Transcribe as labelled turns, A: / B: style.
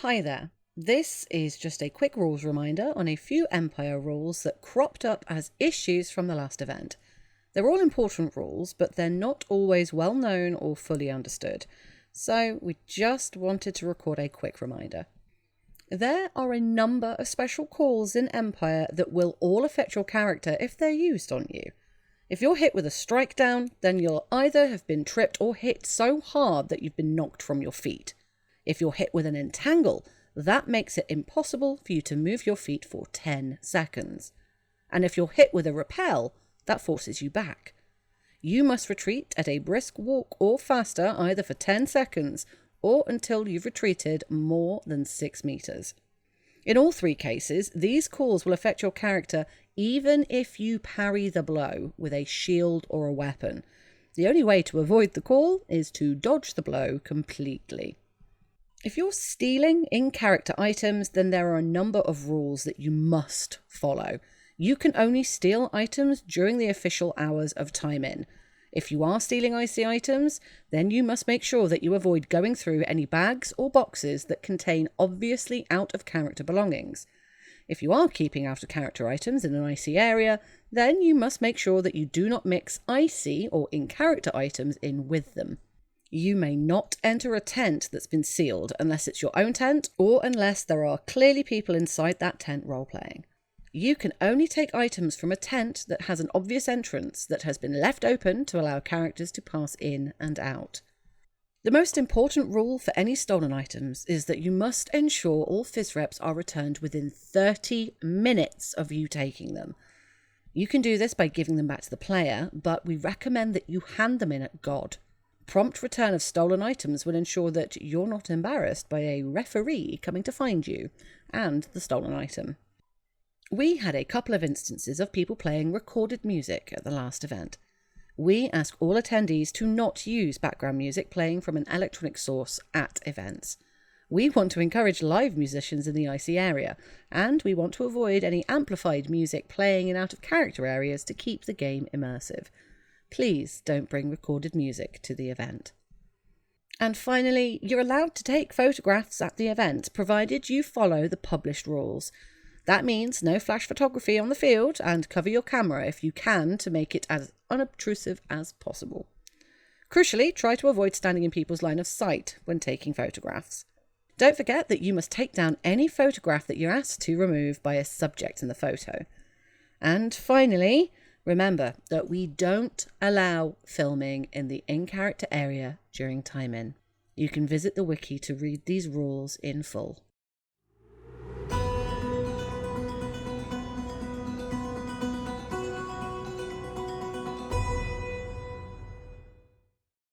A: Hi there. This is just a quick rules reminder on a few Empire rules that cropped up as issues from the last event. They're all important rules, but they're not always well known or fully understood. So we just wanted to record a quick reminder. There are a number of special calls in Empire that will all affect your character if they're used on you. If you're hit with a strike down, then you'll either have been tripped or hit so hard that you've been knocked from your feet. If you're hit with an entangle, that makes it impossible for you to move your feet for 10 seconds. And if you're hit with a repel, that forces you back. You must retreat at a brisk walk or faster either for 10 seconds or until you've retreated more than 6 meters. In all three cases, these calls will affect your character even if you parry the blow with a shield or a weapon. The only way to avoid the call is to dodge the blow completely. If you're stealing in-character items, then there are a number of rules that you must follow. You can only steal items during the official hours of time in. If you are stealing icy items, then you must make sure that you avoid going through any bags or boxes that contain obviously out-of-character belongings. If you are keeping out-of-character items in an icy area, then you must make sure that you do not mix icy or in-character items in with them. You may not enter a tent that's been sealed unless it's your own tent or unless there are clearly people inside that tent role-playing. You can only take items from a tent that has an obvious entrance that has been left open to allow characters to pass in and out. The most important rule for any stolen items is that you must ensure all phys reps are returned within 30 minutes of you taking them. You can do this by giving them back to the player, but we recommend that you hand them in at God. Prompt return of stolen items will ensure that you're not embarrassed by a referee coming to find you and the stolen item. We had a couple of instances of people playing recorded music at the last event. We ask all attendees to not use background music playing from an electronic source at events. We want to encourage live musicians in the icy area, and we want to avoid any amplified music playing in out-of-character areas to keep the game immersive. Please don't bring recorded music to the event. And finally, you're allowed to take photographs at the event, provided you follow the published rules. That means no flash photography on the field, and cover your camera if you can to make it as unobtrusive as possible. Crucially, try to avoid standing in people's line of sight when taking photographs. Don't forget that you must take down any photograph that you're asked to remove by a subject in the photo. And finally, remember that we don't allow filming in the in-character area during time in. You can visit the wiki to read these rules in full.